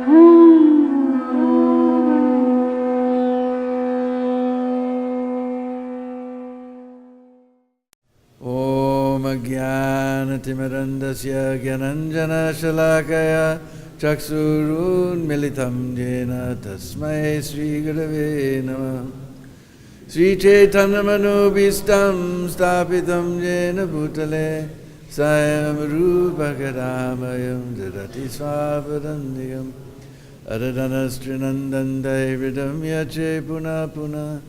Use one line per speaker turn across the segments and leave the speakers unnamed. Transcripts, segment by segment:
Om Ajnanatimirandasya Gyananjana Shalakaya Chaksurun Militam Jena Tasmai Sri Gurave Namah Sri Chaitanya Manobhistam Stapitam Jena Bhutale Sayam Rupa Kadamayam Dadati Swapadandiyam Aradhanastrinandandai Vidam Yache Puna Puna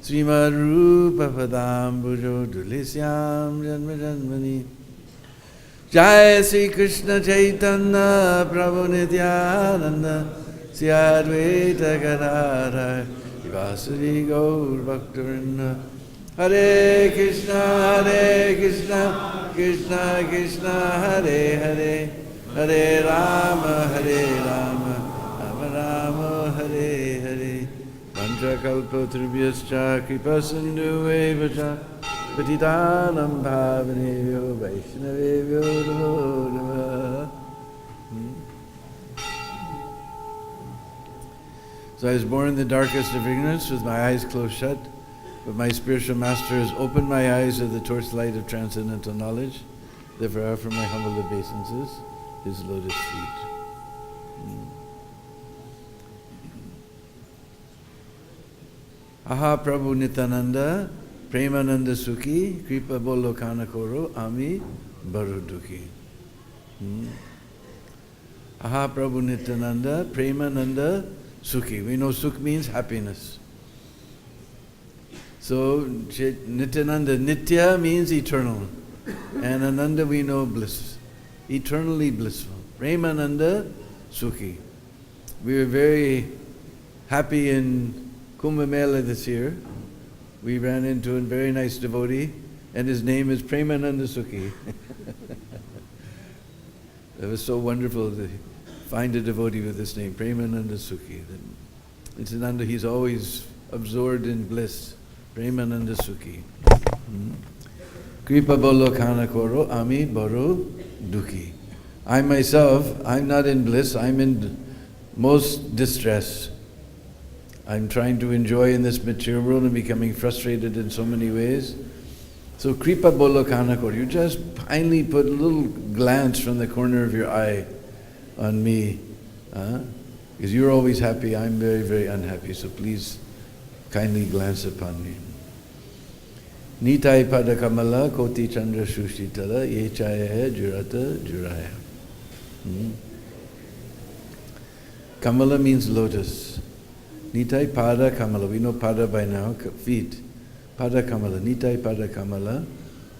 Srimad Rupa Padambujo Dulisyam Janma Janmani Jai Sri Krishna Chaitanya Prabhu Nityananda Sri Advaita Gadadhar Vasari Gaur Bhaktivinoda Hare Krishna Krishna Krishna Hare Hare Hare Rama Rama Rama Hare Hare Panchakalpatrubhyascha Kripasindhu cha Patitanam Bhavanevyo Vaishnavevyo Namo Namah. So I was born in the darkest of ignorance with my eyes closed shut, but my spiritual master has opened my eyes to the torchlight of transcendental knowledge. Therefore I offer my humble obeisances, his lotus feet. Aha Prabhu Nityananda, Premananda Sukhi, Kripa Bolo Kanakoro, Ami Baruduki. Aha Prabhu Nityananda, Premananda Sukhi. We know Sukh means happiness. So Nityananda, Nitya means eternal. And Ananda we know bliss. Eternally blissful. Premananda Sukhi. We were very happy in Kumbh Mela this year. We ran into a very nice devotee, and his name is Premananda Sukhi. It was so wonderful to find a devotee with this name, Premananda Sukhi. Nityananda, he's always absorbed in bliss. Premananda Sukhi. Kripa Bolo Kana Koro, Ami Baro Dukhi. I myself, I'm not in bliss, I'm in most distress. I'm trying to enjoy in this material world and becoming frustrated in so many ways. So Kripa Bolo Kanakor, you just kindly put a little glance from the corner of your eye on me. Because you're always happy, I'm very, very unhappy. So please kindly glance upon me. Nitai Pada Kamala Koti Chandra Shushitala Yechaya Jurata Juraya. Kamala means lotus. Nitai Pada Kamala. We know Pada by now, feet. Pada Kamala. Nitai Pada Kamala.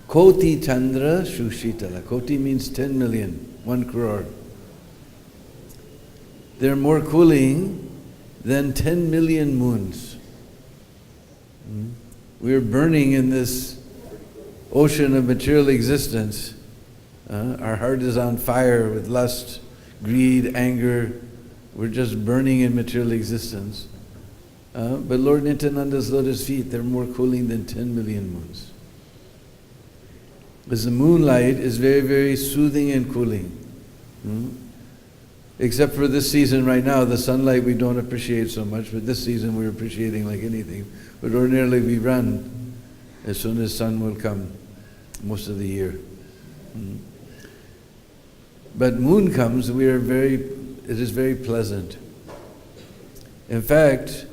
Koti Chandra Shushitala. Koti means 10 million, 1 crore. They're more cooling than 10 million moons. We're burning in this ocean of material existence. Our heart is on fire with lust, greed, anger. We're just burning in material existence. But Lord Nityananda's lotus feet, they're more cooling than 10 million moons. Because the moonlight is very, very soothing and cooling. Except for this season right now, the sunlight we don't appreciate so much, but this season we're appreciating like anything. But ordinarily we run as soon as sun will come, most of the year. But moon comes, it is very pleasant. In fact,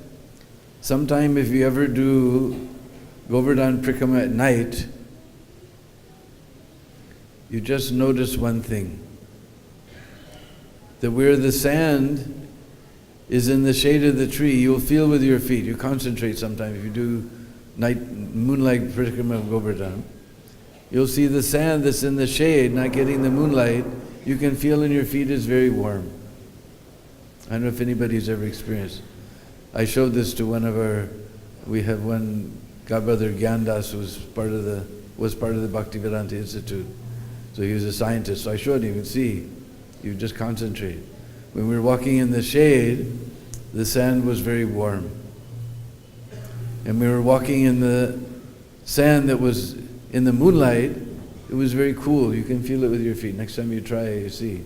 sometime if you ever do Govardhan Prikrama at night, you just notice one thing. That where the sand is in the shade of the tree, you'll feel with your feet. You concentrate sometime if you do moonlight Prikrama of Govardhan. You'll see the sand that's in the shade, not getting the moonlight, you can feel in your feet is very warm. I don't know if anybody's ever experienced. I showed this to we have one godbrother, Gyandas, who was part of the Bhakti-Vedanta Institute. So he was a scientist. So I showed him, see, you just concentrate. When we were walking in the shade, the sand was very warm. And we were walking in the sand that was in the moonlight, it was very cool. You can feel it with your feet. Next time you try, you see.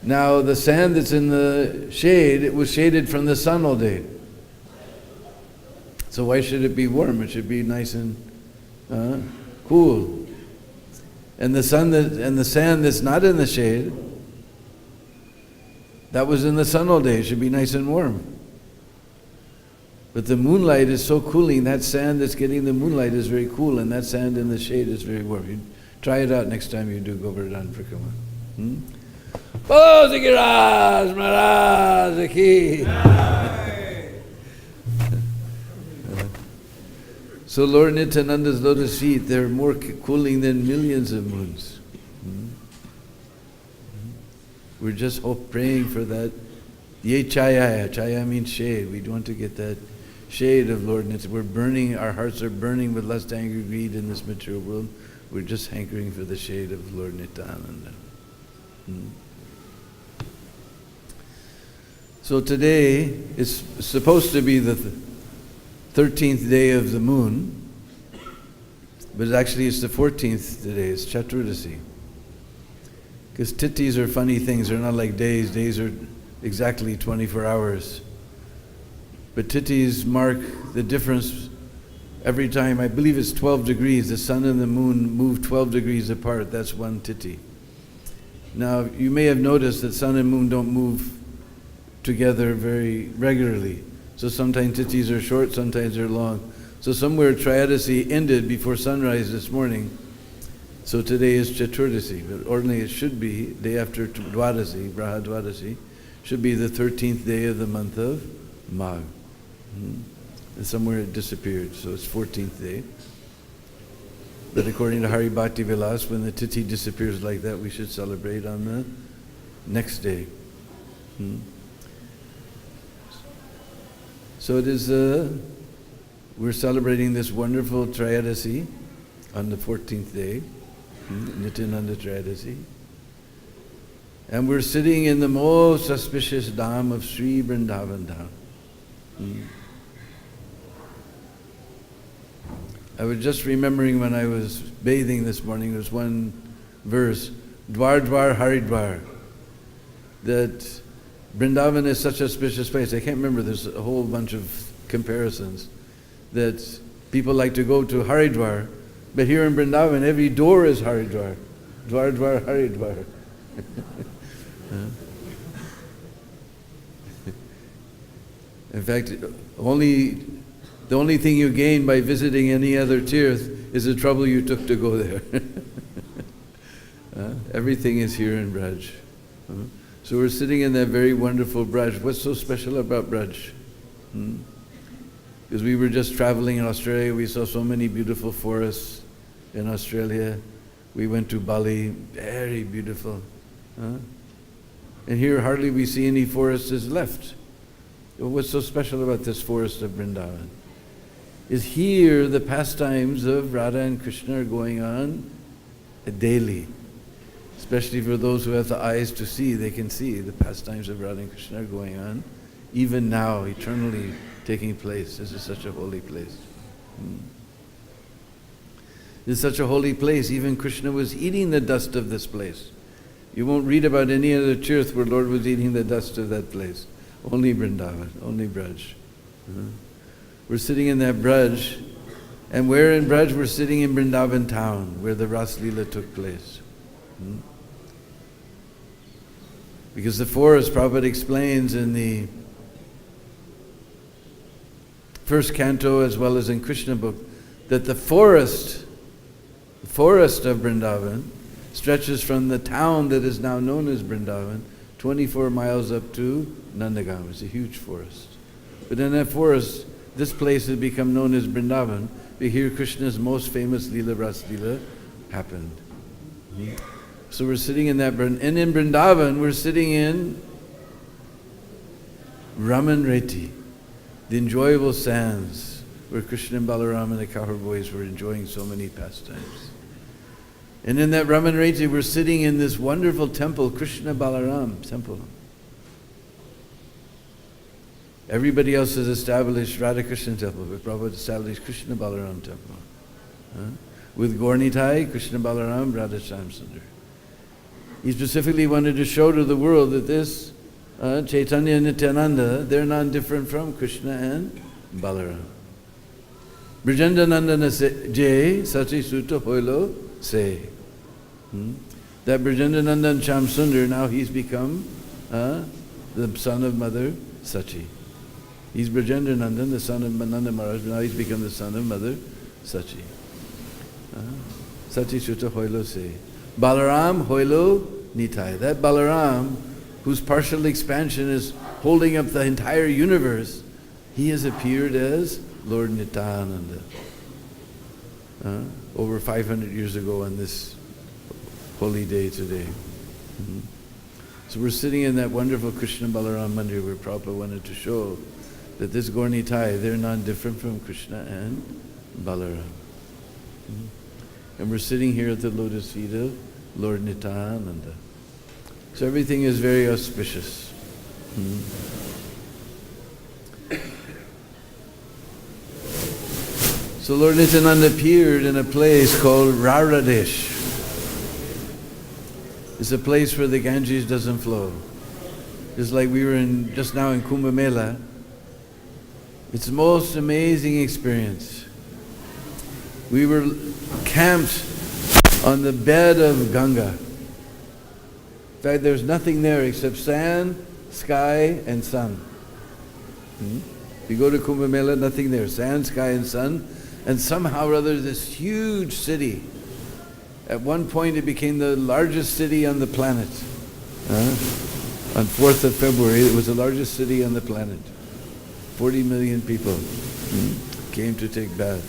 Now the sand that's in the shade, it was shaded from the sun all day. So why should it be warm? It should be nice and cool. And the sand that's not in the shade, that was in the sun all day. It should be nice and warm. But the moonlight is so cooling. That sand that's getting the moonlight is very cool, and that sand in the shade is very warm. You try it out next time you do Govardhan Prakama. Oh, Zikiraj Maharaj Ki! So Lord Nityananda's lotus feet, they're more cooling than millions of moons. We're just praying for that. Ye chaya. Chaya means shade. We want to get that shade of Lord Nityananda. We're burning, our hearts are burning with lust, anger, greed in this material world. We're just hankering for the shade of Lord Nityananda. So today is supposed to be the 13th day of the moon, but actually it's the 14th today. It's Chaturdasi. Because tithis are funny things. They're not like days. Days are exactly 24 hours. But tithis mark the difference every time. I believe it's 12 degrees. The sun and the moon move 12 degrees apart. That's one tithi. Now, you may have noticed that sun and moon don't move together very regularly. So sometimes tithis are short, sometimes they're long. So somewhere Trayodasi ended before sunrise this morning. So today is Chaturdasi, but ordinarily it should be day after Dwadasi, Braha Dwadasi, should be the 13th day of the month of Magh. And somewhere it disappeared, so it's 14th day. But according to Hari Bhakti Vilas, when the tithi disappears like that, we should celebrate on the next day. So it is, we're celebrating this wonderful Trayodasi on the 14th day, Nityananda Trayodasi. And we're sitting in the most auspicious dham of Sri Vrindavan Dham. I was just remembering when I was bathing this morning, there was one verse, Dwar Dwar Haridwar, that Vrindavan is such a auspicious place. I can't remember, there's a whole bunch of comparisons that people like to go to Haridwar, but here in Vrindavan, every door is Haridwar. Dwar Dwar Haridwar. In fact, the only thing you gain by visiting any other tirth is the trouble you took to go there. Everything is here in Braj. So we're sitting in that very wonderful Braj. What's so special about Braj? Because we were just traveling in Australia, we saw so many beautiful forests in Australia. We went to Bali, very beautiful. And here hardly we see any forests left. What's so special about this forest of Vrindavan? Is here the pastimes of Radha and Krishna are going on daily. Especially for those who have the eyes to see, they can see the pastimes of Radha and Krishna are going on, even now, eternally taking place. This is such a holy place. This is such a holy place, even Krishna was eating the dust of this place. You won't read about any other tirth where Lord was eating the dust of that place. Only Vrindavan, only Braj. We're sitting in that Braj, and where in Braj? We're sitting in Vrindavan town, where the Ras Leela took place. Because the forest, Prabhupada explains in the first canto as well as in Krishna book, that the forest of Vrindavan stretches from the town that is now known as Vrindavan, 24 miles up to Nandagam. It's a huge forest. But in that forest, this place has become known as Vrindavan, but here Krishna's most famous Leela, Ras Leela, happened. So we're sitting in that, and in Vrindavan, we're sitting in Raman Reti, the enjoyable sands, where Krishna and Balaram and the cowherd boys were enjoying so many pastimes. And in that Raman Reti, we're sitting in this wonderful temple, Krishna Balaram temple. Everybody else has established Radha Krishna temple, but Prabhupada established Krishna Balaram temple. With Gaur Nitai, Krishna Balaram, Radha Shyam Sundar. He specifically wanted to show to the world that this Chaitanya and Nityananda, they're non-different from Krishna and Balaram. Brijendanandana Jay Sati Sutta Hoilo say. That Brijendananda and Shamsundar, now he's become the son of Mother Sachi. He's Brijendananda, the son of Nanda Maharaj, now he's become the son of Mother Sachi. Sati Sutta Hoilo say. Balaram Hoilo Nitai. That Balaram, whose partial expansion is holding up the entire universe, he has appeared as Lord Nityananda. Over 500 years ago on this holy day today. So we're sitting in that wonderful Krishna Balaram Mandir where Prabhupada wanted to show that this Gaur Nitai, they're non-different from Krishna and Balaram. And we're sitting here at the lotus feet of Lord Nityananda. So everything is very auspicious. So Lord Nityananda appeared in a place called Raradesh. It's a place where the Ganges doesn't flow. Just like we were just now in Kumbh Mela. It's the most amazing experience. We were camped on the bed of Ganga. In fact, there's nothing there except sand, sky, and sun. If you go to Kumbh Mela, nothing there. Sand, sky, and sun. And somehow or other, this huge city. At one point, it became the largest city on the planet. On 4th of February, it was the largest city on the planet. 40 million people came to take bath.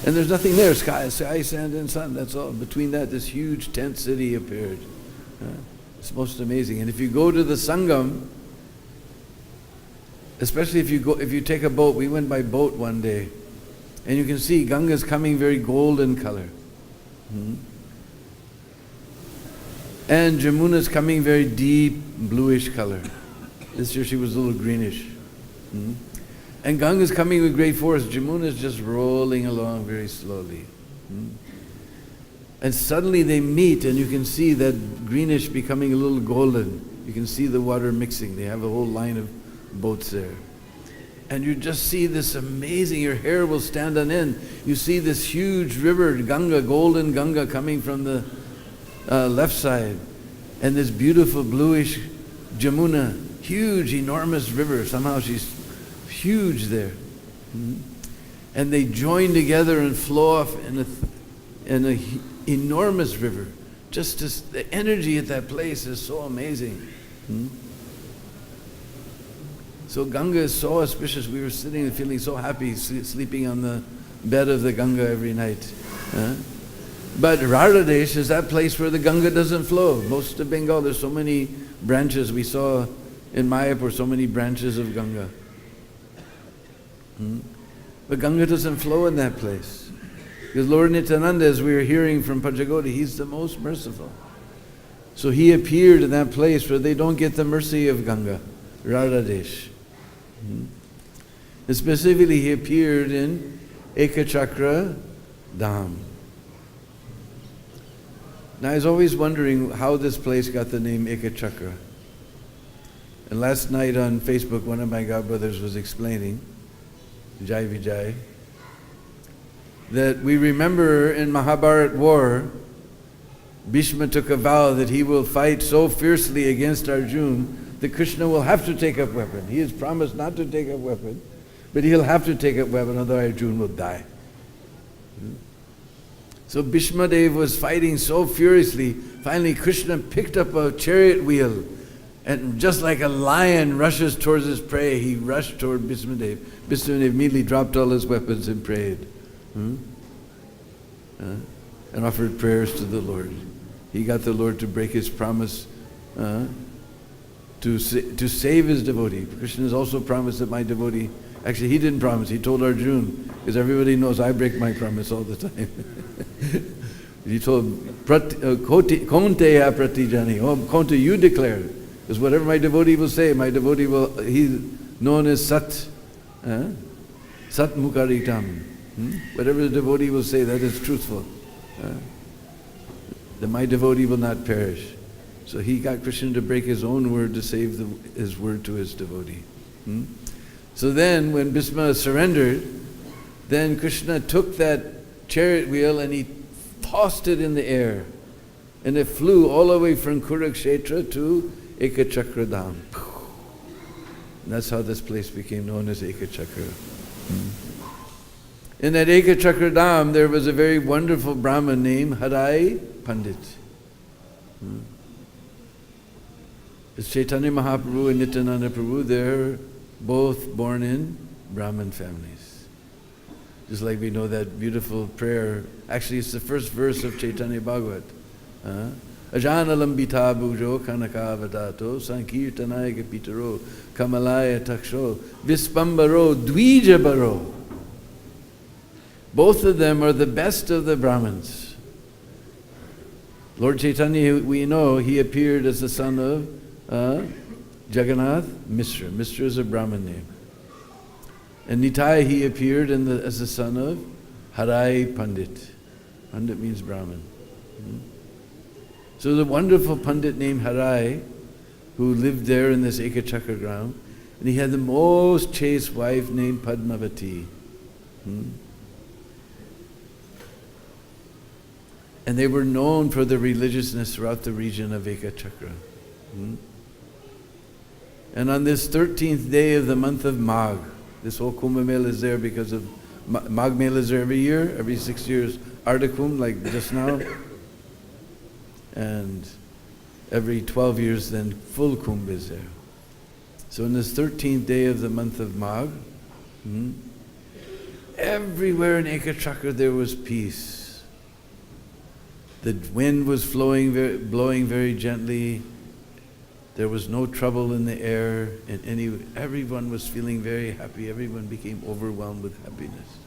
And there's nothing there. Sky, sand, and sun. That's all. Between that, this huge tent city appeared. It's most amazing. And if you go to the Sangam, especially if you take a boat, we went by boat one day, and you can see Ganga's coming very golden color. And Jamuna's coming very deep bluish color. This year she was a little greenish. And Ganga's coming with great force. Jamuna's just rolling along very slowly. And suddenly they meet, and you can see that greenish becoming a little golden. You can see the water mixing. They have a whole line of boats there. And you just see this amazing, your hair will stand on end. You see this huge river, Ganga, golden Ganga coming from the left side. And this beautiful bluish Jamuna, huge, enormous river. Somehow she's huge there. And they join together and flow off in an enormous river. Just the energy at that place is so amazing. So Ganga is so auspicious. We were sitting and feeling so happy, sleeping on the bed of the Ganga every night. But Raradesh is that place where the Ganga doesn't flow. Most of Bengal, there's so many branches. We saw in Mayapur so many branches of Ganga. But Ganga doesn't flow in that place. Because Lord Nityananda, as we were hearing from Panchagauda, he's the most merciful. So he appeared in that place where they don't get the mercy of Ganga, Raradesh. And specifically, he appeared in Ekachakra Dham. Now, I was always wondering how this place got the name Ekachakra. And last night on Facebook, one of my godbrothers was explaining, Jai Vijay, that we remember in Mahabharat war, Bhishma took a vow that he will fight so fiercely against Arjuna that Krishna will have to take up weapon. He has promised not to take up weapon, but he'll have to take up weapon, otherwise Arjuna will die. So Bhishma Dev was fighting so furiously, finally Krishna picked up a chariot wheel, and just like a lion rushes towards his prey, he rushed toward Bhishma Dev. Bhishma Dev immediately dropped all his weapons and prayed. And offered prayers to the Lord. He got the Lord to break his promise to save his devotee. Krishna has also promised that my devotee, actually he didn't promise, he told Arjuna, because everybody knows I break my promise all the time. He told, Konteya pratijani, oh Konte, you declare, because whatever my devotee will say, my devotee will, he's known as Sat, Sat Mukaritam. Whatever the devotee will say, that is truthful. that my devotee will not perish. So he got Krishna to break his own word to save his word to his devotee. So then when Bhisma surrendered, then Krishna took that chariot wheel and he tossed it in the air. And it flew all the way from Kurukshetra to Ekachakra Dham. And that's how this place became known as Ekachakra. In that Ekachakra Dham, there was a very wonderful Brahmin named Harai Pandit. It's Chaitanya Mahaprabhu and Nityananda Prabhu, they're both born in Brahmin families. Just like we know that beautiful prayer. Actually, it's the first verse of Chaitanya Bhagavat. Ajana lambita bhujo kanaka vadato sankirtanaya kapitaro kamalaya taksho vispambaro dvijabaro. Both of them are the best of the Brahmins. Lord Chaitanya, we know, he appeared as the son of Jagannath Mishra. Mishra is a Brahmin name. And Nitai, he appeared as the son of Harai Pandit. Pandit means Brahmin. So the wonderful Pandit named Harai, who lived there in this Ekachakra ground, and he had the most chaste wife named Padmavati. And they were known for their religiousness throughout the region of Ekachakra. And on this 13th day of the month of Magh, this whole Kumbh Mela is there because of Magh Mela is there every year, every 6 years, Ardha Kumbh, like just now. And every 12 years then full Kumbh is there. So on this 13th day of the month of Magh, everywhere in Ekachakra there was peace. The wind was blowing very gently. There was no trouble in the air, and everyone was feeling very happy. Everyone became overwhelmed with happiness.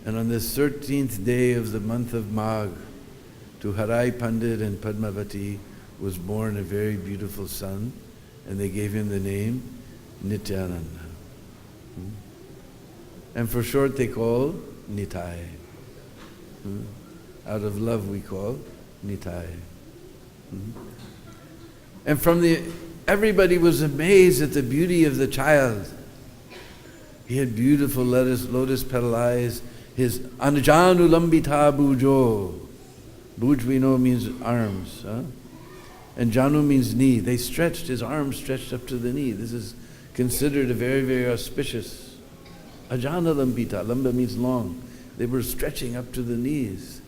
And on this 13th day of the month of Magh, to Harai Pandit and Padmavati was born a very beautiful son, and they gave him the name Nityananda. And for short they call Nitai. Out of love we call Nitai. And everybody was amazed at the beauty of the child. He had beautiful lotus petal eyes. His Anjanu Lambita Bhujo. Bhuj we know means arms. And Janu means knee. They stretched, his arms stretched up to the knee. This is considered a very, very auspicious. Ajana Lambita. Lamba means long. They were stretching up to the knees.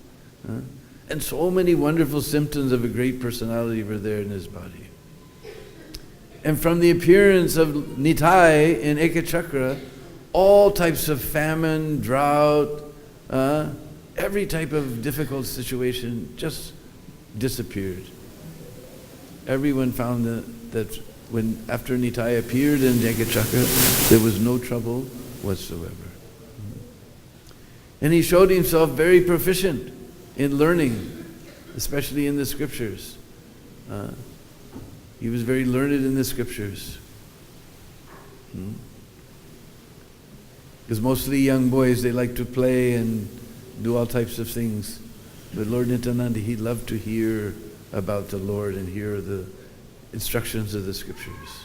And so many wonderful symptoms of a great personality were there in his body. And from the appearance of Nitai in Ekachakra, all types of famine, drought, every type of difficult situation just disappeared. Everyone found that when after Nitai appeared in Ekachakra, there was no trouble whatsoever. And he showed himself very proficient in learning, especially in the scriptures. He was very learned in the scriptures. Because mostly young boys, they like to play and do all types of things. But Lord Nityananda, he loved to hear about the Lord and hear the instructions of the scriptures.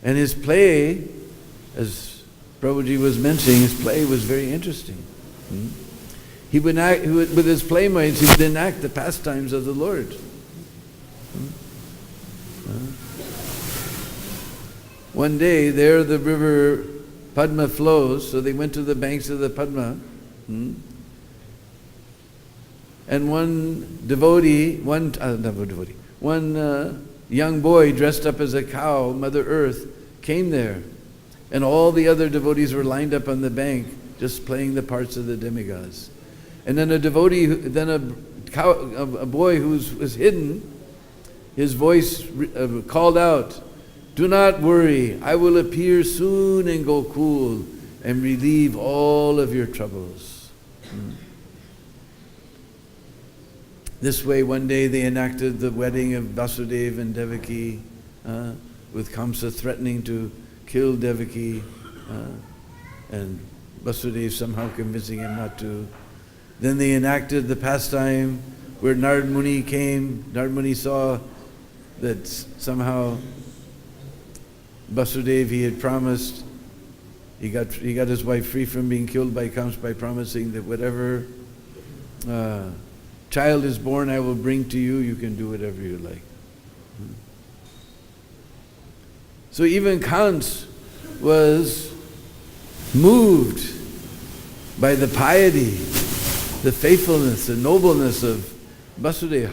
And his play, as Prabhuji was mentioning, his play was very interesting. He would with his playmates, he would enact the pastimes of the Lord. One day, there the river Padma flows, so they went to the banks of the Padma. And one young boy dressed up as a cow, Mother Earth, came there. And all the other devotees were lined up on the bank, just playing the parts of the demigods. And then a boy who was hidden, his voice called out, "Do not worry, I will appear soon in Gokul and relieve all of your troubles." This way, one day they enacted the wedding of Vasudeva and Devaki, with Kamsa threatening to kill Devaki, and Vasudeva somehow convincing him not to. Then they enacted the pastime where Narad Muni came. Narad Muni saw that somehow Vasudeva, he had promised, he got his wife free from being killed by Kamsa by promising that whatever child is born I will bring to you, you can do whatever you like. So even Kamsa was moved by the piety, the faithfulness, the nobleness of Vasudeva.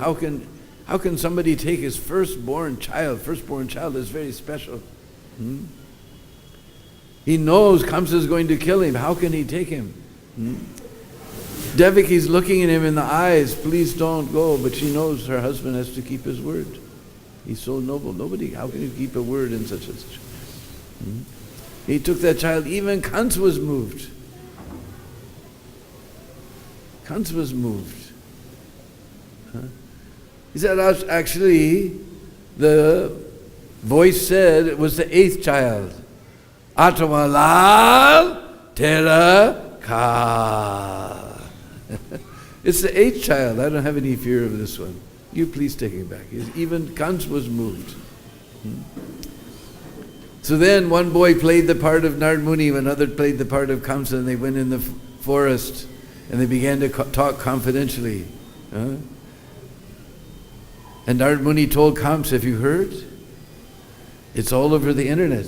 How can somebody take his firstborn child? Firstborn child is very special. He knows Kamsa is going to kill him. How can he take him? Devaki's looking at him in the eyes, please don't go, but she knows her husband has to keep his word. He's so noble. How can you keep a word in such a situation? He took that child. Even Kamsa was moved. Kamsa was moved. He said, actually, the voice said it was the 8th child. Atamalal Tera Ka. It's the 8th child. I don't have any fear of this one. You please take it back. Even Kamsa was moved. So then one boy played the part of Narad Muni, another played the part of Kamsa, and they went in the forest and they began to talk confidentially. And Narad Muni told Kamsa, have you heard? It's all over the internet.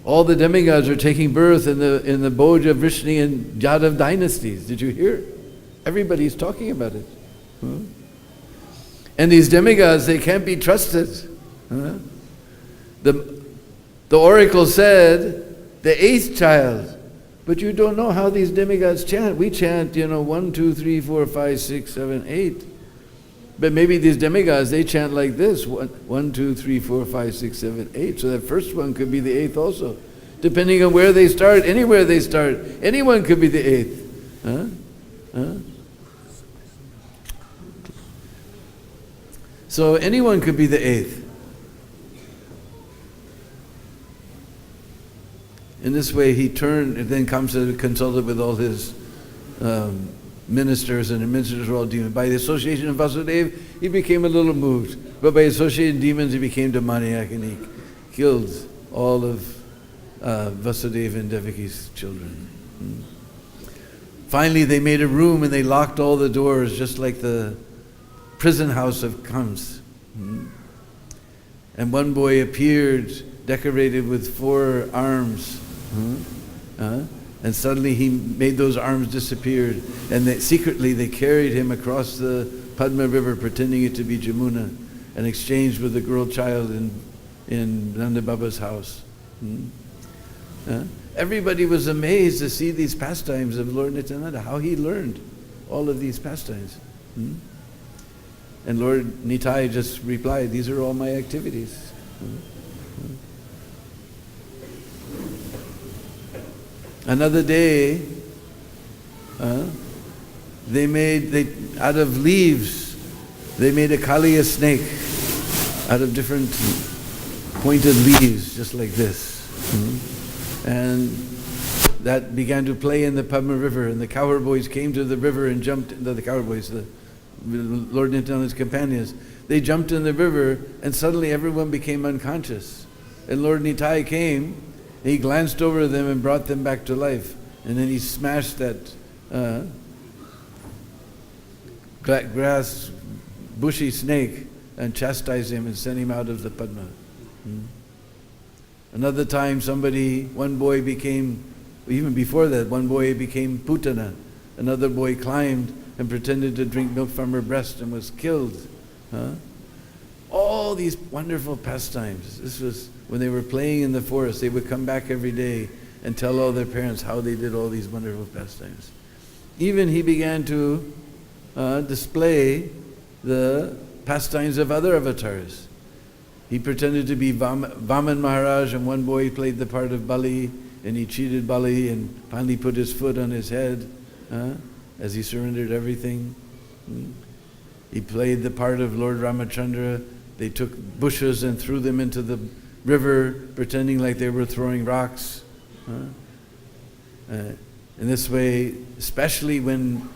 All the demigods are taking birth in the Bhoja, Vrishni, and Yadav dynasties. Did you hear? Everybody's talking about it. And these demigods, they can't be trusted. The oracle said, the 8th child. But you don't know how these demigods chant. We chant, 1, 2, 3, 4, 5, 6, 7, 8. But maybe these demigods, they chant like this, 1, 2, 3, 4, 5, 6, 7, 8. So that first one could be the 8th also. Depending on where they start, anywhere they start, anyone could be the 8th. So anyone could be the 8th. In this way he turned, and then Kamsa consulted with all his ministers, and the ministers were all demons. By the association of Vasudeva, he became a little moved. But by associating demons, he became demoniac, and he killed all of Vasudeva and Devaki's children. Finally, they made a room and they locked all the doors, just like the prison house of Kamsa. And one boy appeared, decorated with 4 arms. And suddenly he made those arms disappear, and secretly they carried him across the Padma River, pretending it to be Jamuna, and exchanged with the girl child in Nanda Baba's house. Everybody was amazed to see these pastimes of Lord Nityananda, how he learned all of these pastimes. And Lord Nitai just replied, these are all my activities. Another day, out of leaves, they made a Kaliya snake out of different pointed leaves, just like this. And that began to play in the Padma River, and the cowherd boys came to the river and jumped, the cowherd boys, the Lord Nityananda's companions, they jumped in the river, and suddenly everyone became unconscious. And Lord Nitai came, he glanced over them and brought them back to life. And then he smashed that grass, bushy snake and chastised him and sent him out of the Padma. Another time one boy became, even before that, one boy became Putana. Another boy climbed and pretended to drink milk from her breast and was killed. All these wonderful pastimes. This was when they were playing in the forest. They would come back every day and tell all their parents how they did all these wonderful pastimes. Even he began to display the pastimes of other avatars. He pretended to be Vaman Maharaj, and one boy played the part of Bali, and he cheated Bali and finally put his foot on his head as he surrendered everything. He played the part of Lord Ramachandra. They took bushes and threw them into the river, pretending like they were throwing rocks. In this way, especially when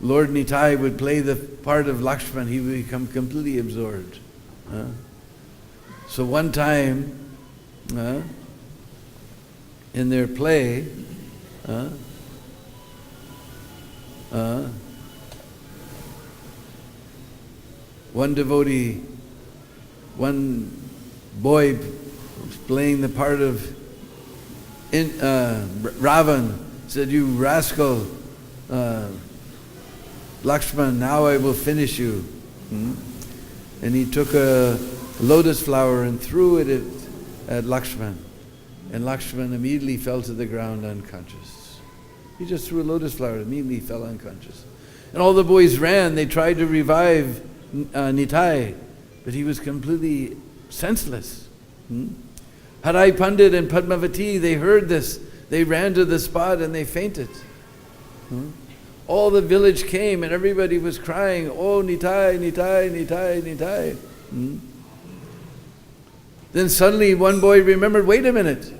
Lord Nitai would play the part of Lakshman, he would become completely absorbed. So one time, in their play, one devotee, one boy playing the part of Ravan said, "You rascal, Lakshman, now I will finish you." And he took a lotus flower and threw it at Lakshman. And Lakshman immediately fell to the ground unconscious. He just threw a lotus flower, immediately fell unconscious. And all the boys ran, they tried to revive Nitai, but he was completely senseless. Harai Pandit and Padmavati, they heard this. They ran to the spot and they fainted. All the village came and everybody was crying, "Oh, Nitai, Nitai, Nitai, Nitai." Then suddenly one boy remembered, wait a minute.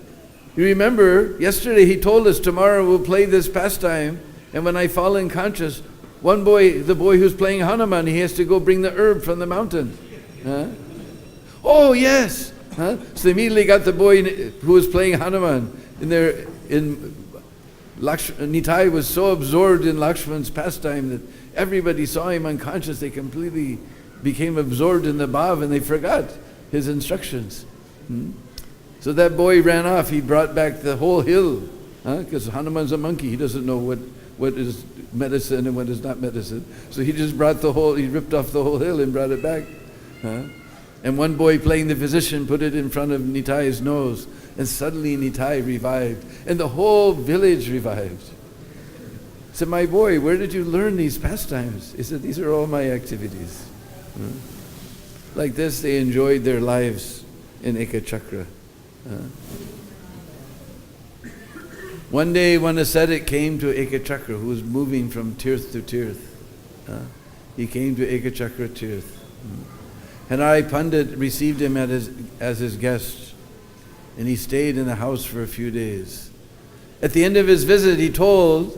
You remember, yesterday he told us tomorrow we'll play this pastime, and when I fall unconscious, one boy, the boy who's playing Hanuman, he has to go bring the herb from the mountain. Oh, yes. So they immediately got the boy who was playing Hanuman Nitai was so absorbed in Lakshman's pastime that everybody saw him unconscious. They completely became absorbed in the bhav and they forgot his instructions. So that boy ran off. He brought back the whole hill, because Hanuman's a monkey. He doesn't know what is medicine and what is not medicine. So he just he ripped off the whole hill and brought it back. And one boy playing the physician put it in front of Nitai's nose, and suddenly Nitai revived, and the whole village revived. I said, "My boy, where did you learn these pastimes?" He said, "These are all my activities." Like this, they enjoyed their lives in Ekachakra. One day, one ascetic came to Ekachakra, who was moving from Tirth to Tirth. He came to Ekachakra Tirth. Harai Pandit received him as his guest, and he stayed in the house for a few days. At the end of his visit, he told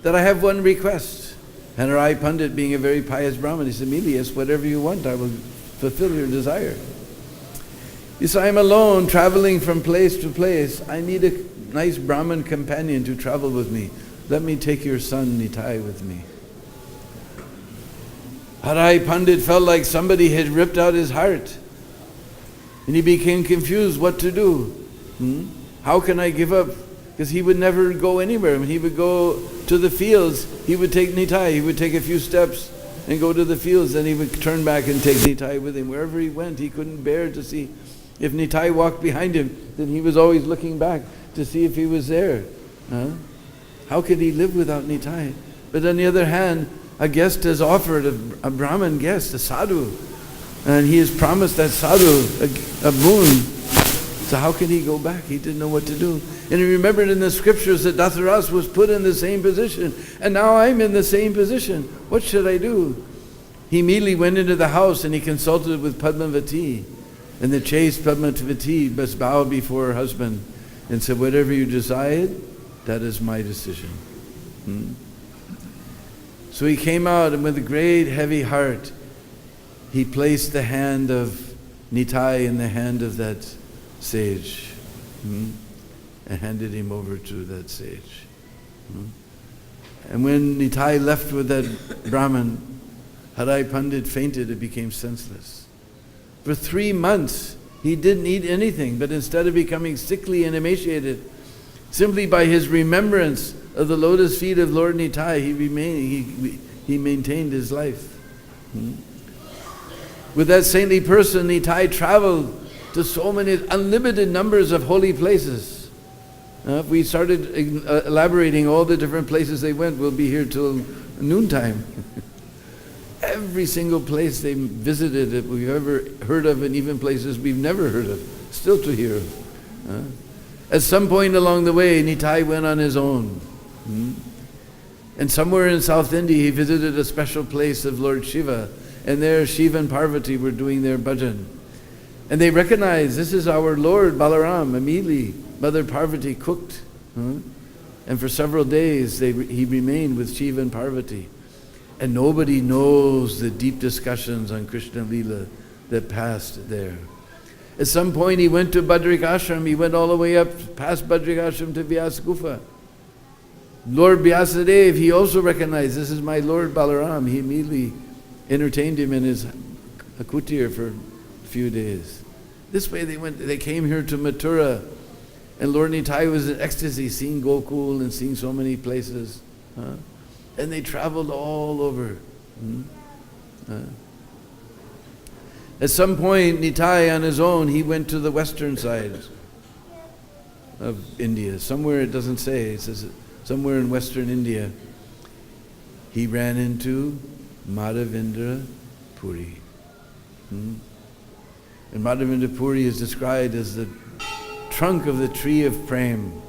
that I have one request. Harai Pandit, being a very pious Brahmin, he said, "Milius, whatever you want, I will fulfill your desire." He said, "I am alone, traveling from place to place. I need a nice Brahmin companion to travel with me. Let me take your son Nitai with me." Harai Pandit felt like somebody had ripped out his heart. And he became confused what to do. How can I give up? Because he would never go anywhere. When he would go to the fields, he would take Nitai. He would take a few steps and go to the fields. Then he would turn back and take Nitai with him. Wherever he went, he couldn't bear to see. If Nitai walked behind him, then he was always looking back to see if he was there. How could he live without Nitai? But on the other hand, a guest has offered, a Brahmin guest, a sadhu, and he has promised that sadhu a boon. So how can he go back? He didn't know what to do. And he remembered in the scriptures that Datharas was put in the same position, and now I'm in the same position. What should I do? He immediately went into the house and he consulted with Padmavati. And the chaste Padmavati must bow before her husband and said, "Whatever you decide, that is my decision." So he came out, and with a great heavy heart, he placed the hand of Nitai in the hand of that sage, and handed him over to that sage. And when Nitai left with that Brahmin, Harai Pandit fainted and became senseless. For 3 months, he didn't eat anything, but instead of becoming sickly and emaciated, simply by his remembrance of the lotus feet of Lord Nitai, he maintained his life. With that saintly person, Nitai traveled to so many, unlimited numbers of holy places. If we started elaborating all the different places they went, we'll be here till noontime. Every single place they visited that we've ever heard of, and even places we've never heard of, still to hear of. At some point along the way, Nitai went on his own. And somewhere in South India, he visited a special place of Lord Shiva, and there Shiva and Parvati were doing their bhajan. And they recognized, this is our Lord Balaram. Immediately, Mother Parvati cooked And for several days he remained with Shiva and Parvati. And nobody knows the deep discussions on Krishna Leela that passed there. At some point he went to Badrik Ashram. He went all the way up past Badrik Ashram to Vyasa Gufa. Lord Vyasadeva, he also recognized, this is my Lord Balaram. He immediately entertained him in his kutir for a few days. This way they came here to Mathura, and Lord Nitai was in ecstasy, seeing Gokul and seeing so many places. And they traveled all over. At some point, Nitai on his own, he went to the western side of India. Somewhere, it doesn't say, it says somewhere in western India. He ran into Madhavendra Puri. And Madhavendra Puri is described as the trunk of the tree of Prem.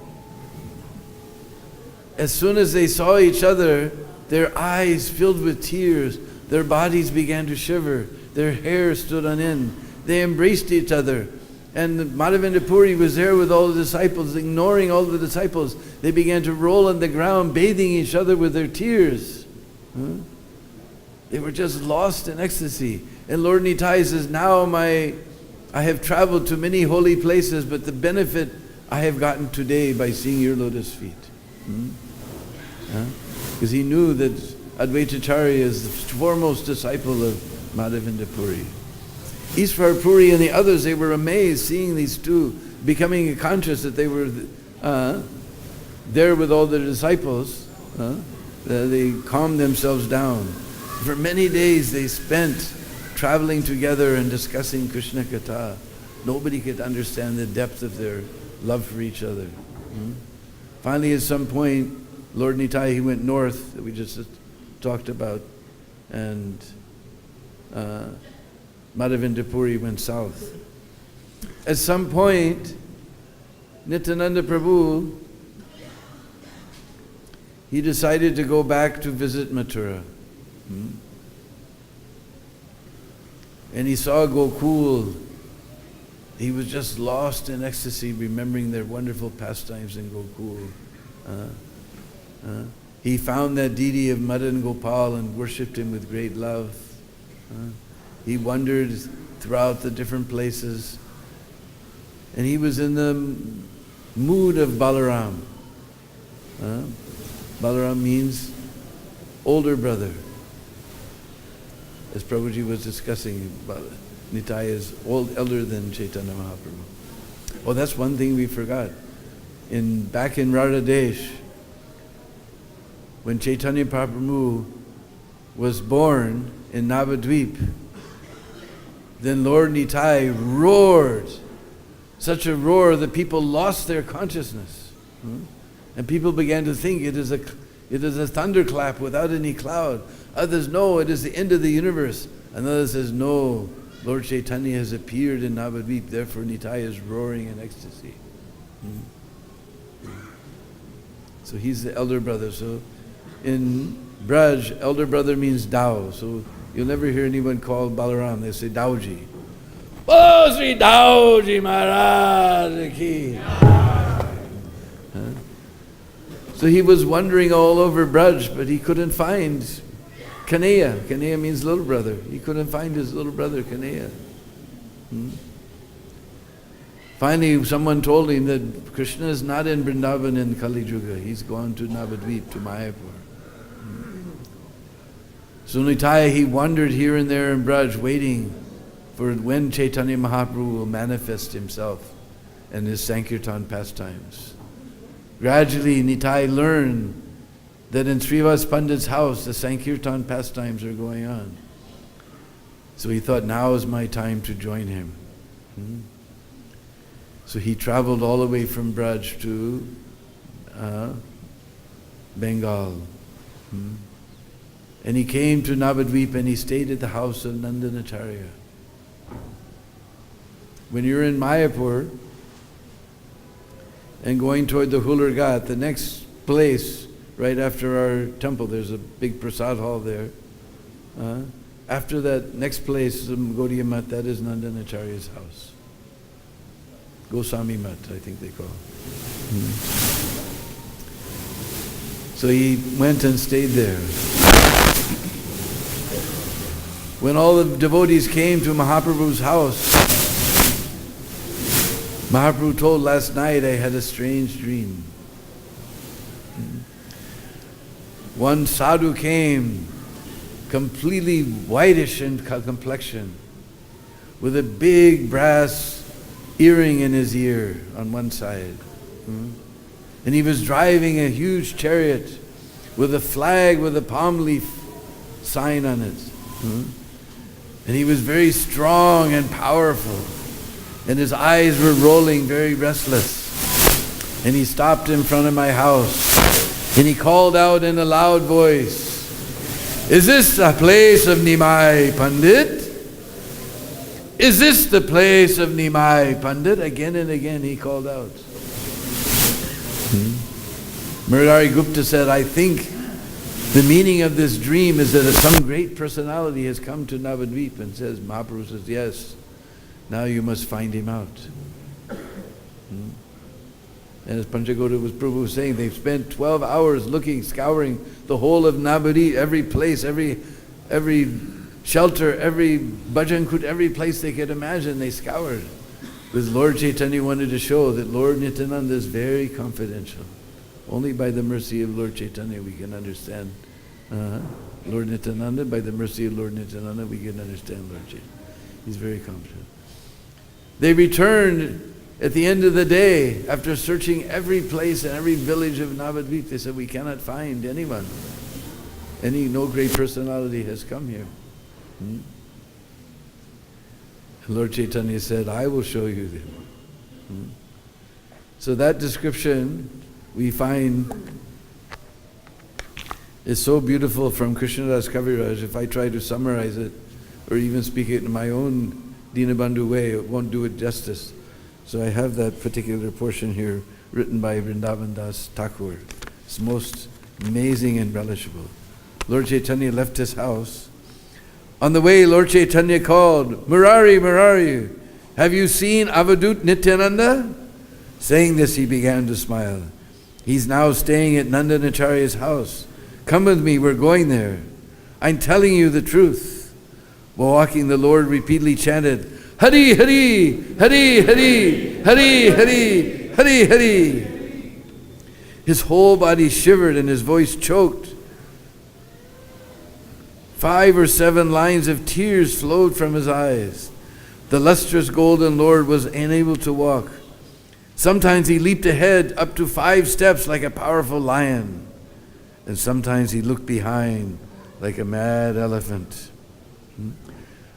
As soon as they saw each other, their eyes filled with tears, their bodies began to shiver, their hair stood on end. They embraced each other. And Madhavendra Puri was there with all the disciples, ignoring all the disciples. They began to roll on the ground, bathing each other with their tears. They were just lost in ecstasy. And Lord Nitai says, now I have traveled to many holy places, but the benefit I have gotten today by seeing your lotus feet. Because he knew that Advaitacharya is the foremost disciple of Madhavendra Puri. Ishvar Puri and the others, they were amazed seeing these two becoming conscious that they were there with all the disciples. They calmed themselves down. For many days they spent traveling together and discussing Krishna Katha. Nobody could understand the depth of their love for each other. Finally, at some point, Lord Nitai, he went north, that we just talked about, and Madhavendra Puri went south. At some point, Nityananda Prabhu, he decided to go back to visit Mathura. And he saw Gokul. He was just lost in ecstasy, remembering their wonderful pastimes in Gokul. He found that deity of Madan Gopal and worshipped him with great love. He wandered throughout the different places. And he was in the mood of Balaram. Balaram means older brother. As Prabhuji was discussing, Nitai is elder than Chaitanya Mahaprabhu. Oh, that's one thing we forgot. Back in Radhadesh, when Chaitanya Mahaprabhu was born in Navadvip, then Lord Nitai roared. Such a roar that people lost their consciousness. And people began to think it is a thunderclap without any cloud. Others, no, it is the end of the universe. Another says, no, Lord Chaitanya has appeared in Navadvip, therefore Nitai is roaring in ecstasy. So he's the elder brother. So in Braj, elder brother means Dao. So you'll never hear anyone called Balaram. They say Dauji. Oh, Sri Dauji Maharaj ki. So he was wandering all over Braj, but he couldn't find Kanhaiya. Kanhaiya means little brother. He couldn't find his little brother Kanhaiya. Finally, someone told him that Krishna is not in Vrindavan in Kali Yuga. He's gone to Navadvip, to Mayapur. So Nitai, he wandered here and there in Braj, waiting for when Chaitanya Mahaprabhu will manifest himself and his Sankirtan pastimes. Gradually, Nitai learned that in Srivas Pandit's house, the Sankirtan pastimes are going on. So he thought, now is my time to join him. So he traveled all the way from Braj to Bengal. And he came to Navadvip and he stayed at the house of Nandanacharya. When you're in Mayapur and going toward the Hular Ghat, the next place right after our temple, there's a big prasad hall there. After that next place, Gaudiya Mat, that is Nandanacharya's house. Goswami Mat, I think they call it. So he went and stayed there. When all the devotees came to Mahaprabhu's house, Mahaprabhu told, last night I had a strange dream. One sadhu came, completely whitish in complexion, with a big brass earring in his ear on one side. And he was driving a huge chariot with a flag with a palm leaf sign on it. And he was very strong and powerful. And his eyes were rolling, very restless. And he stopped in front of my house. And he called out in a loud voice, "Is this the place of Nimai Pandit? Is this the place of Nimai Pandit?" Again and again he called out. Murari Gupta said, I think the meaning of this dream is that some great personality has come to Navadvip and says, Mahaprabhu says, yes, now you must find him out. And as Panchagoda was Prabhu was saying, they've spent 12 hours looking, scouring the whole of Navadvip, every place, every shelter, every bhajan kut, every place they could imagine, they scoured. Because Lord Chaitanya wanted to show that Lord Nityananda is very confidential. Only by the mercy of Lord Chaitanya we can understand Lord Nityananda. By the mercy of Lord Nityananda we can understand Lord Chaitanya. He's very confident. They returned at the end of the day, after searching every place and every village of Navadvip. They said, we cannot find anyone. No great personality has come here. And Lord Chaitanya said, I will show you them. So that description we find is so beautiful from Krishnadas Kaviraj. If I try to summarize it or even speak it in my own Deena Bandhu way, it won't do it justice. So I have that particular portion here written by Vrindavan Das Thakur. It's most amazing and relishable. Lord Chaitanya left his house. On the way, Lord Chaitanya called, Murari, Murari, have you seen Avadut Nityananda? Saying this, he began to smile. He's now staying at Nandanacharya's house. Come with me, we're going there. I'm telling you the truth. While walking, the Lord repeatedly chanted, Hari, Hari, Hari, Hari, Hari, Hari, Hari, Hari. His whole body shivered and his voice choked. 5 or 7 lines of tears flowed from his eyes. The lustrous golden Lord was unable to walk. Sometimes he leaped ahead up to 5 steps like a powerful lion. And sometimes he looked behind like a mad elephant.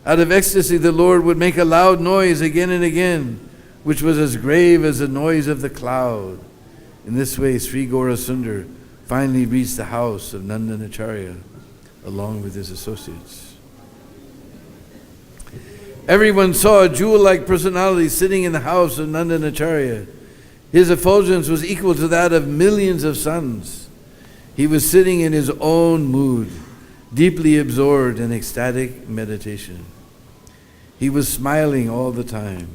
Out of ecstasy, the Lord would make a loud noise again and again, which was as grave as the noise of the cloud. In this way, Sri Gaurasundar finally reached the house of Nandanacharya along with his associates. Everyone saw a jewel-like personality sitting in the house of Nandanacharya. His effulgence was equal to that of millions of suns. He was sitting in his own mood, deeply absorbed in ecstatic meditation. He was smiling all the time.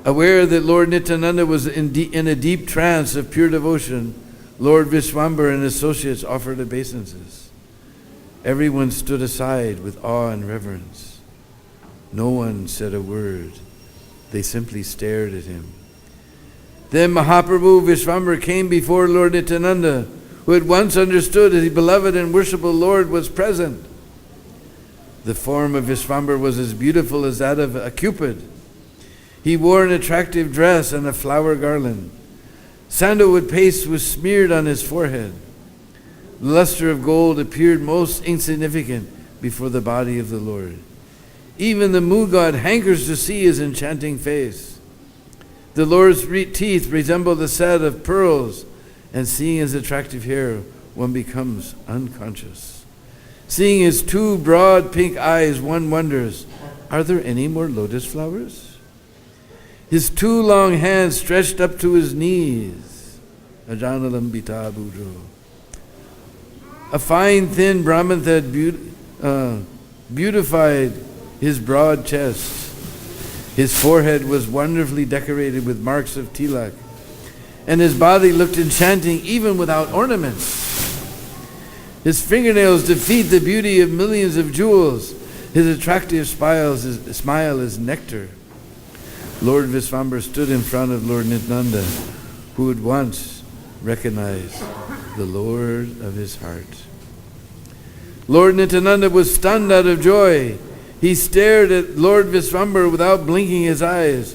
Aware that Lord Nityananda was in a deep trance of pure devotion, Lord Vishwambar and associates offered obeisances. Everyone stood aside with awe and reverence. No one said a word. They simply stared at him. Then Mahaprabhu Vishwambar came before Lord Nityananda, who at once understood that his beloved and worshipful Lord was present. The form of Vishwambar was as beautiful as that of a Cupid. He wore an attractive dress and a flower garland. Sandalwood paste was smeared on his forehead. The luster of gold appeared most insignificant before the body of the Lord. Even the moon god hankers to see his enchanting face. The Lord's teeth resembled a set of pearls, and seeing his attractive hair, one becomes unconscious. Seeing his 2 broad pink eyes, one wonders, are there any more lotus flowers? His 2 long hands stretched up to his knees. Ajanalambita Budro. A fine, thin Brahman had beautified his broad chest. His forehead was wonderfully decorated with marks of tilak, and his body looked enchanting even without ornaments. His fingernails defeat the beauty of millions of jewels. His attractive smile is nectar. Lord Visvambara stood in front of Lord Nityananda, who at once recognized the Lord of his heart. Lord Nityananda was stunned out of joy. He stared at Lord Visvambara without blinking his eyes.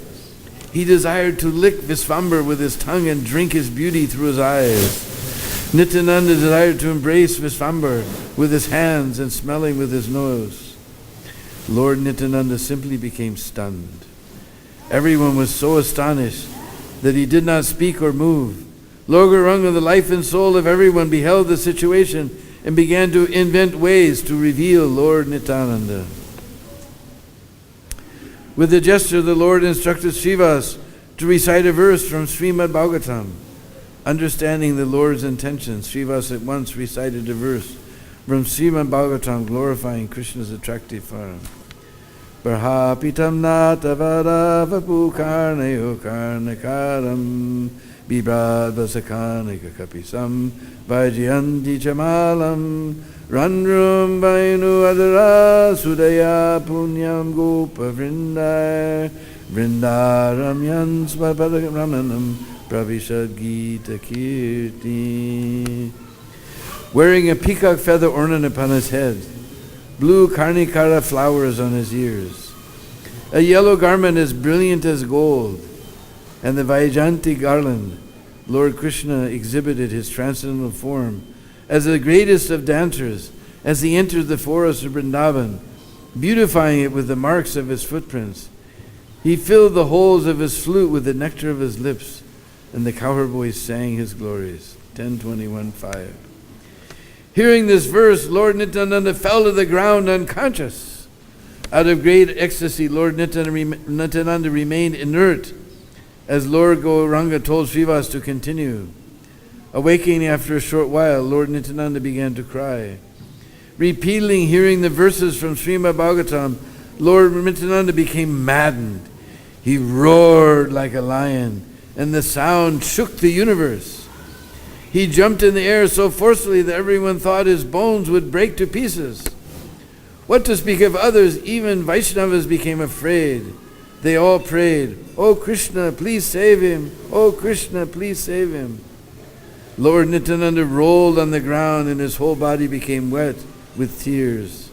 He desired to lick Visvambara with his tongue and drink his beauty through his eyes. Nityananda desired to embrace Visvambara with his hands and smell him with his nose. Lord Nityananda simply became stunned. Everyone was so astonished that he did not speak or move. Lord Gauranga, the life and soul of everyone, beheld the situation and began to invent ways to reveal Lord Nityananda. With a gesture, the Lord instructed Srivas to recite a verse from Srimad Bhagavatam. Understanding the Lord's intentions, Srivas at once recited a verse from Srimad Bhagavatam glorifying Krishna's attractive form. Parhapitam natavada vapukarnayo karnakaram bibrad vasakanika kapisam vajayanti chamalam randrum vainu adara sudaya punyam gopa vrindar vrindaram yan svapadakramanam pravishad gita kirti. Wearing a peacock feather ornament upon his head, blue karnikara flowers on his ears, a yellow garment as brilliant as gold, and the Vaijayanti garland, Lord Krishna exhibited his transcendental form as the greatest of dancers as he entered the forest of Vrindavan, beautifying it with the marks of his footprints. He filled the holes of his flute with the nectar of his lips, and the cowherd boys sang his glories. 10:21:5. Hearing this verse, Lord Nityananda fell to the ground unconscious. Out of great ecstasy, Lord Nityananda remained inert as Lord Gauranga told Srivas to continue. Awakening after a short while, Lord Nityananda began to cry. Repeatedly hearing the verses from Srimad Bhagavatam, Lord Nityananda became maddened. He roared like a lion, and the sound shook the universe. He jumped in the air so forcefully that everyone thought his bones would break to pieces. What to speak of others, even Vaishnavas became afraid. They all prayed, "Oh Krishna, please save him. Oh Krishna, please save him." Lord Nityananda rolled on the ground and his whole body became wet with tears.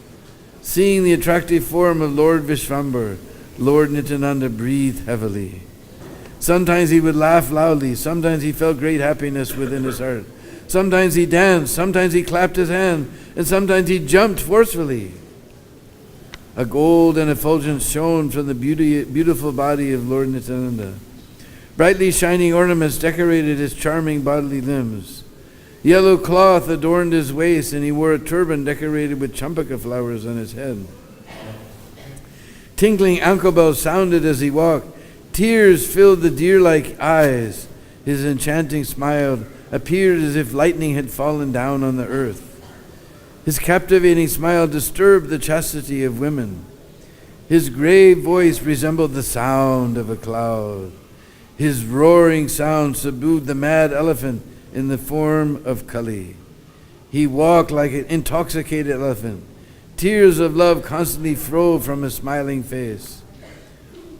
Seeing the attractive form of Lord Vishvambara, Lord Nityananda breathed heavily. Sometimes he would laugh loudly. Sometimes he felt great happiness within his heart. Sometimes he danced. Sometimes he clapped his hand. And sometimes he jumped forcefully. A gold and effulgence shone from the beautiful body of Lord Nityananda. Brightly shining ornaments decorated his charming bodily limbs. Yellow cloth adorned his waist, and he wore a turban decorated with champaka flowers on his head. Tinkling ankle bells sounded as he walked. Tears filled the deer-like eyes. His enchanting smile appeared as if lightning had fallen down on the earth. His captivating smile disturbed the chastity of women. His grave voice resembled the sound of a cloud. His roaring sound subdued the mad elephant in the form of Kali. He walked like an intoxicated elephant. Tears of love constantly flowed from his smiling face.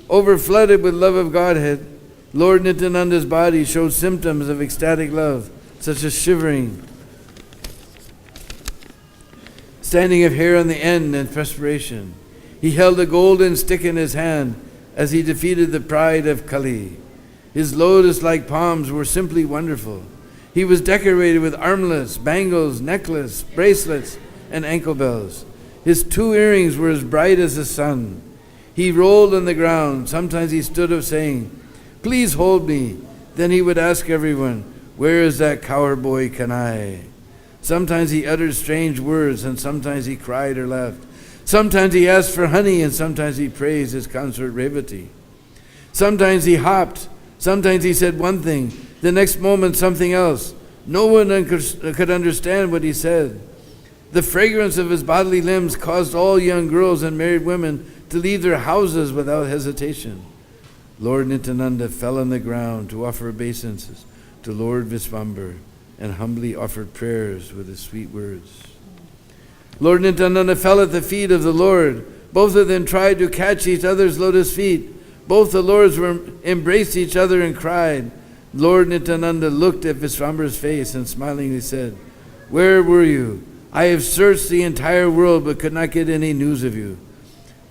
Overflooded with love of Godhead, Lord Nityananda's body showed symptoms of ecstatic love, such as shivering, standing of hair on the end, and perspiration. He held a golden stick in his hand as he defeated the pride of Kali. His lotus-like palms were simply wonderful. He was decorated with armlets, bangles, necklace, bracelets, and ankle bells. His 2 earrings were as bright as the sun. He rolled on the ground. Sometimes he stood up saying, "Please hold me." Then he would ask everyone, "Where is that cowherd boy Kanai?" Sometimes he uttered strange words, and sometimes he cried or laughed. Sometimes he asked for honey, and sometimes he praised his consort Revati. Sometimes he hopped. Sometimes he said one thing, the next moment something else. No one could understand what he said. The fragrance of his bodily limbs caused all young girls and married women to leave their houses without hesitation. Lord Nityananda fell on the ground to offer obeisances, to Lord Visvambara and humbly offered prayers with his sweet words. Lord Nityananda fell at the feet of the Lord. Both of them tried to catch each other's lotus feet. Both the lords embraced each other and cried. Lord Nityananda looked at Visvambara's face and smilingly said, "Where were you? I have searched the entire world but could not get any news of you.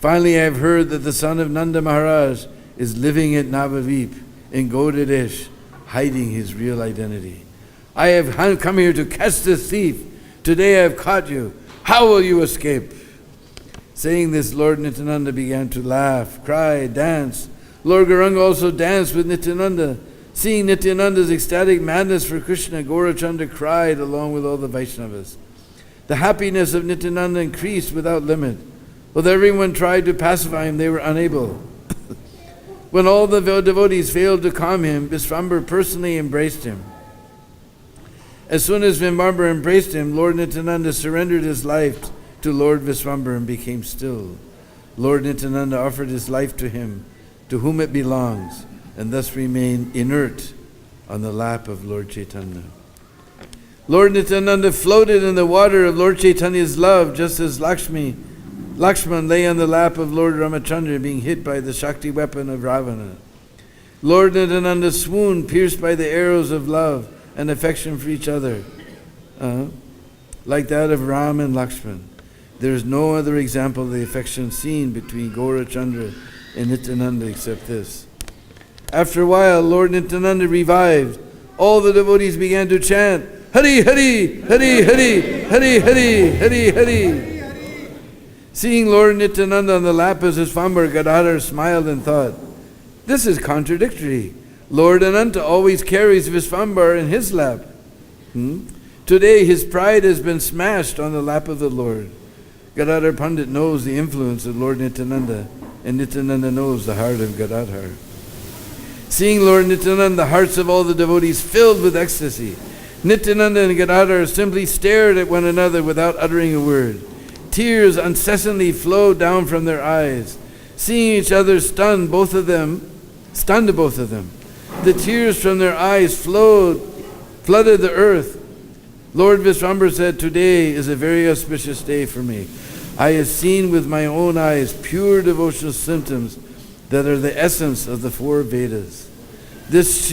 Finally I have heard that the son of Nanda Maharaj is living at Navadvip in Godadesh, hiding his real identity. I have come here to catch this thief. Today I have caught you. How will you escape?" Saying this, Lord Nityananda began to laugh, cry, dance. Lord Gauranga also danced with Nityananda. Seeing Nityananda's ecstatic madness for Krishna, Gaurachandra cried along with all the Vaishnavas. The happiness of Nityananda increased without limit. Although everyone tried to pacify him, they were unable. When all the devotees failed to calm him, Visvambara personally embraced him. As soon as Visvambara embraced him, Lord Nityananda surrendered his life to Lord Visvambara and became still. Lord Nityananda offered his life to him, to whom it belongs, and thus remained inert on the lap of Lord Chaitanya. Lord Nityananda floated in the water of Lord Chaitanya's love, just as Lakshman lay on the lap of Lord Ramachandra, being hit by the Shakti weapon of Ravana. Lord Nityananda swooned, pierced by the arrows of love and affection for each other, like that of Ram and Lakshman. There is no other example of the affection seen between Gaurachandra and Nityananda except this. After a while, Lord Nityananda revived. All the devotees began to chant, "Hari Hari, Hari Hari, Hari Hari, Hari Hari." Seeing Lord Nityananda on the lap of Visvambara, Gadadhar smiled and thought, "This is contradictory. Lord Ananta always carries Visvambara in his lap. Today his pride has been smashed on the lap of the Lord." Gadadhar Pandit knows the influence of Lord Nityananda, and Nityananda knows the heart of Gadadhar. Seeing Lord Nityananda, the hearts of all the devotees filled with ecstasy. Nityananda and Gadadhar simply stared at one another without uttering a word. Tears incessantly flowed down from their eyes. Seeing each other stunned both of them. The tears from their eyes flooded the earth. Lord Visvambara said, "Today is a very auspicious day for me. I have seen with my own eyes pure devotional symptoms that are the essence of the 4 Vedas. This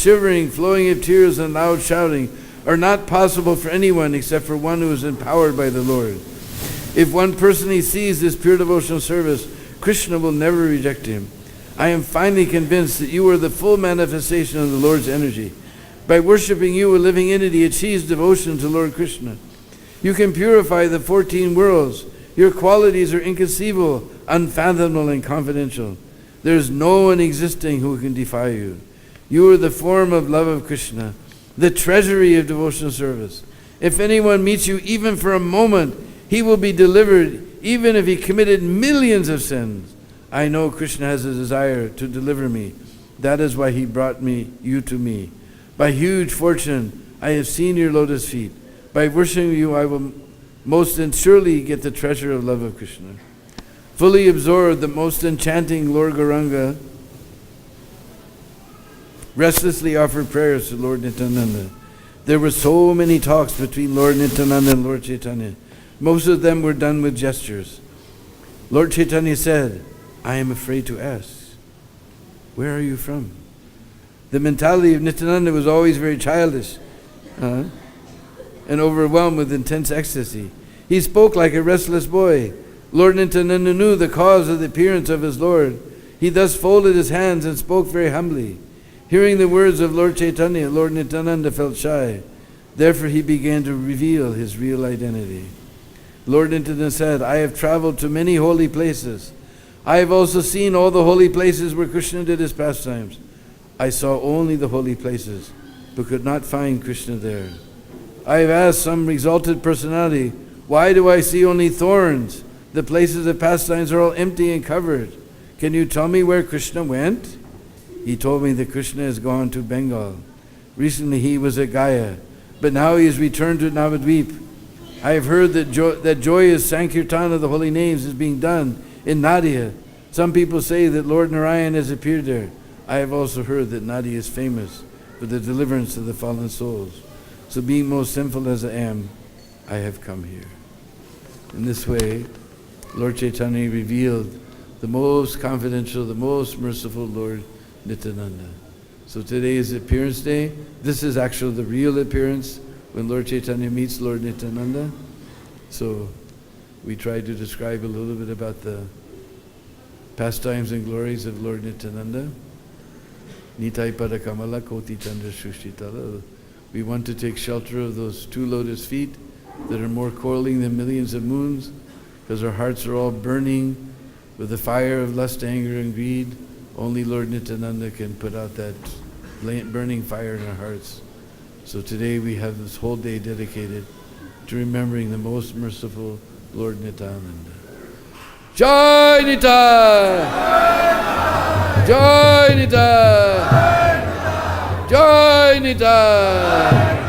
shivering, flowing of tears and loud shouting are not possible for anyone except for one who is empowered by the Lord. If one personally sees this pure devotional service, Krishna will never reject him. I am finally convinced that you are the full manifestation of the Lord's energy. By worshipping you, a living entity achieves devotion to Lord Krishna. You can purify the 14 worlds. Your qualities are inconceivable, unfathomable, and confidential. There is no one existing who can defy you. You are the form of love of Krishna, the treasury of devotional service. If anyone meets you even for a moment, he will be delivered, even if he committed millions of sins. I know Krishna has a desire to deliver me. That is why he brought you to me. By huge fortune, I have seen your lotus feet. By worshiping you, I will most surely get the treasure of love of Krishna." Fully absorbed, the most enchanting Lord Gauranga restlessly offered prayers to Lord Nityananda. There were so many talks between Lord Nityananda and Lord Chaitanya. Most of them were done with gestures. Lord Chaitanya said, "I am afraid to ask, where are you from?" The mentality of Nityananda was always very childish and overwhelmed with intense ecstasy. He spoke like a restless boy. Lord Nityananda knew the cause of the appearance of his Lord. He thus folded his hands and spoke very humbly. Hearing the words of Lord Chaitanya, Lord Nityananda felt shy. Therefore he began to reveal his real identity. Lord Nityananda said, "I have traveled to many holy places. I have also seen all the holy places where Krishna did his pastimes. I saw only the holy places, but could not find Krishna there. I have asked some exalted personality, why do I see only thorns? The places of pastimes are all empty and covered. Can you tell me where Krishna went?" He told me that Krishna has gone to Bengal. Recently he was at Gaya, but now he has returned to Navadvip. I have heard that joyous Sankirtan of the holy names is being done in Nadia. Some people say that Lord Narayan has appeared there. I have also heard that Nadia is famous for the deliverance of the fallen souls. So being most sinful as I am, I have come here. In this way, Lord Chaitanya revealed the most confidential, the most merciful Lord Nityananda. So today is appearance day. This is actually the real appearance when Lord Chaitanya meets Lord Nityananda. So we try to describe a little bit about the pastimes and glories of Lord Nityananda. Nitai Padakamala Koti Chandra Shushitala. We want to take shelter of those two lotus feet that are more coiling than millions of moons, because our hearts are all burning with the fire of lust, anger, and greed. Only Lord Nityananda can put out that burning fire in our hearts. So today we have this whole day dedicated to remembering the most merciful Lord Nityananda. Jai Nitai! Jai Nitai! Jai Nitai!